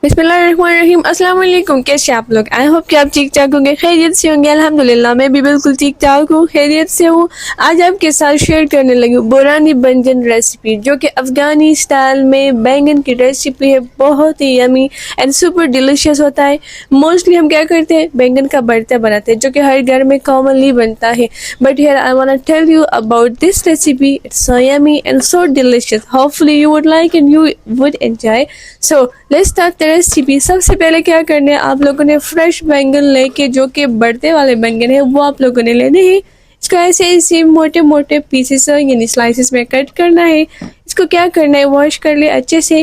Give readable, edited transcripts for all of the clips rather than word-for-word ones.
बिस्मिल्लाहिर्रहमानिर्रहीम। अस्सलाम वालेकुम। कैसे आप लोग? आई होप कि आप ठीक ठाक होंगे, खैरियत से होंगे। अल्हम्दुलिल्लाह मैं भी बिल्कुल ठीक ठाक हूँ, खैरियत से हूँ। आज आपके साथ शेयर करने लगी हूँ बोरानी बैंगन रेसिपी, जो कि अफगानी स्टाइल में बैंगन की रेसिपी है। बहुत ही यमी एंड सुपर डिलीशियस होता है। मोस्टली हम क्या करते हैं, बैंगन का भरता बनाते हैं, जो कि हर घर में कॉमनली बनता है। But here I want to tell you about this recipe. It's so yummy and so delicious. Hopefully you would like and you would enjoy. So let's start the recipe. सबसे पहले क्या करना है, आप लोगों ने फ्रेश बैंगन लेके, जो कि बढ़ते वाले बैंगन है, वो आप लोगों ने लेने हैं। इसको ऐसे ऐसे मोटे मोटे पीसेस यानी स्लाइसेस में कट करना है। इसको क्या करना है, वॉश कर ले अच्छे से।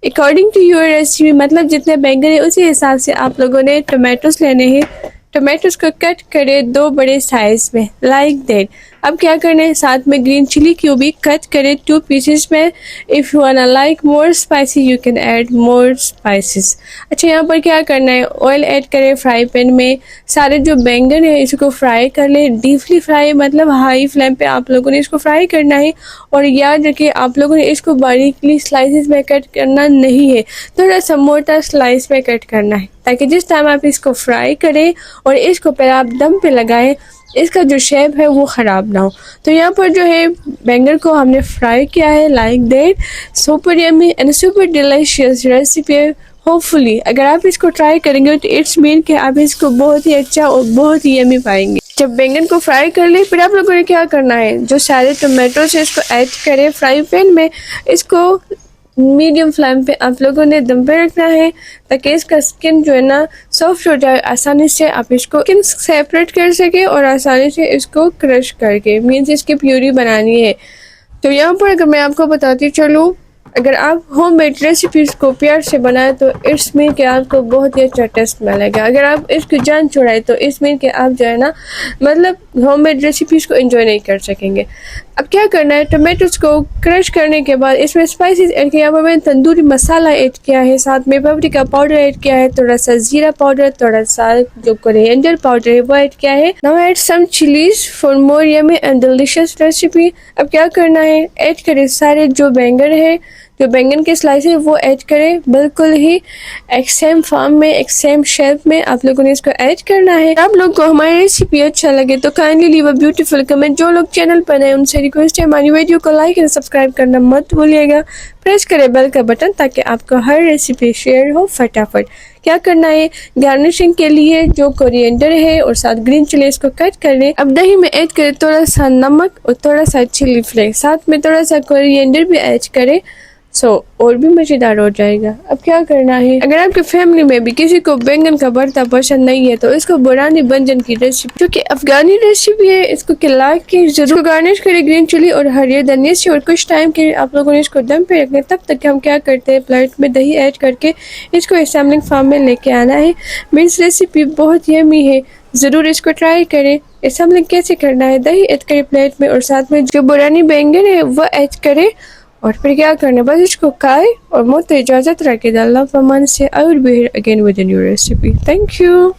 अकॉर्डिंग टू योर रेसिपी, मतलब जितने बैंगन है उसी हिसाब से आप लोगों ने टोमेटोज लेने हैं। टोमेटोज को कट करें 2 बड़े साइज में, लाइक दैट। अब क्या करना है, साथ में ग्रीन चिली क्यूब भी कट करें 2 पीसेस में। If you wanna like more spicy you can add more spices. अच्छा, यहाँ पर क्या करना है, ऑयल ऐड करें फ्राई पैन में। सारे जो बैंगन है इसको फ्राई कर लें, डीपली फ्राई, मतलब हाई फ्लेम पे आप लोगों ने इसको फ्राई करना है। और याद रखिए, आप लोगों ने इसको बारीकली स्लाइसेस में कट करना नहीं है, थोड़ा सा मोटा स्लाइस में कट करना है, ताकि जिस टाइम आप इसको फ्राई करें और इसको पहले आप दम पे लगाएं, इसका जो शेप है वो ख़राब ना हो। तो यहाँ पर जो है बैंगन को हमने फ्राई किया है, like that. Super yummy and super delicious recipe है। होपफुली अगर आप इसको ट्राई करेंगे तो इट्स मीन कि आप इसको बहुत ही अच्छा और बहुत ही यमी पाएंगे। जब बैंगन को फ्राई कर ले, फिर आप लोगों ने क्या करना है, जो सारे टोमेटोज है इसको ऐड करें फ्राई पैन में। इसको मीडियम फ्लेम पे आप लोगों ने दम पे रखना है, ताकि इसका स्किन जो है ना सॉफ्ट हो जाए। आसानी से आप इसको स्किन सेपरेट कर सके और आसानी से इसको क्रश करके, मीन्स इसकी प्यूरी बनानी है। तो यहाँ पर अगर मैं आपको बताती चलूँ, अगर आप होममेड रेसिपीज को प्यार से बनाए तो इट्स मीन कि आपको बहुत ही अच्छा टेस्ट मिलेगा। अगर आप इसकी जान छुड़ाए तो इट्स मीन कि आप जो है ना, मतलब होममेड रेसिपीज को एंजॉय नहीं कर सकेंगे। अब क्या करना है, टोमेटोज को क्रश करने के बाद इसमें स्पाइसेस ऐड किया। यहाँ पर मैंने तंदूरी मसाला ऐड किया है, साथ में पापरिका पाउडर ऐड किया है, थोड़ा सा जीरा पाउडर, थोड़ा सा जो कोरिएंडर पाउडर है वो ऐड किया है। Now add some chillies for more yummy and delicious recipe. अब क्या करना है, ऐड करें सारे जो बैंगन है, जो बैंगन के स्लाइस है वो ऐड करें, बिल्कुल ही एक सेम फॉर्म में, एक सेम शेप में आप लोगों ने इसको ऐड करना है। आप लोग को हमारी रेसिपी अच्छा लगे तो kindly leave a beautiful comment. जो लोग चैनल पर नए उनसे रिक्वेस्ट है, हमारी वीडियो को लाइक एंड सब्सक्राइब करना मत भूलिएगा। प्रेस करें बेल का बटन, ताकि आपको हर रेसिपी शेयर हो फटाफट। क्या करना है, गार्निशिंग के लिए जो कोरिएंडर है और साथ ग्रीन चिली इसको कट कर लें। अब दही में ऐड करें थोड़ा सा नमक और थोड़ा सा चिली फ्लेक्स, साथ में थोड़ा सा कोरिएंडर भी ऐड करें, और भी मज़ेदार हो जाएगा। अब क्या करना है, अगर आपके फैमिली में भी किसी को बैंगन का भरता पसंद नहीं है तो इसको बोरानी बैंगन की रेसिपी, जो कि अफगानी रेसिपी है, इसको खिला के जरूर गार्निश करें ग्रीन चिली और हरी धनिया से। और कुछ टाइम के लिए आप लोगों ने इसको दम पे रखना है। तब तक हम क्या करते हैं, प्लेट में दही ऐड करके इसको असेंबलिंग फॉर्म में लेके आना है। मीन्स रेसिपी बहुत यमी है, ज़रूर इसको ट्राई करें। असेंबलिंग कैसे करना है, दही ऐड करें प्लेट में और साथ में जो बोरानी बैंगन है वो ऐड करें, और फिर क्या करना, बस इसको खाए और मुझे इजाज़त रखे। अल्लाह फरमान से I will be here again with a new recipe. Thank you.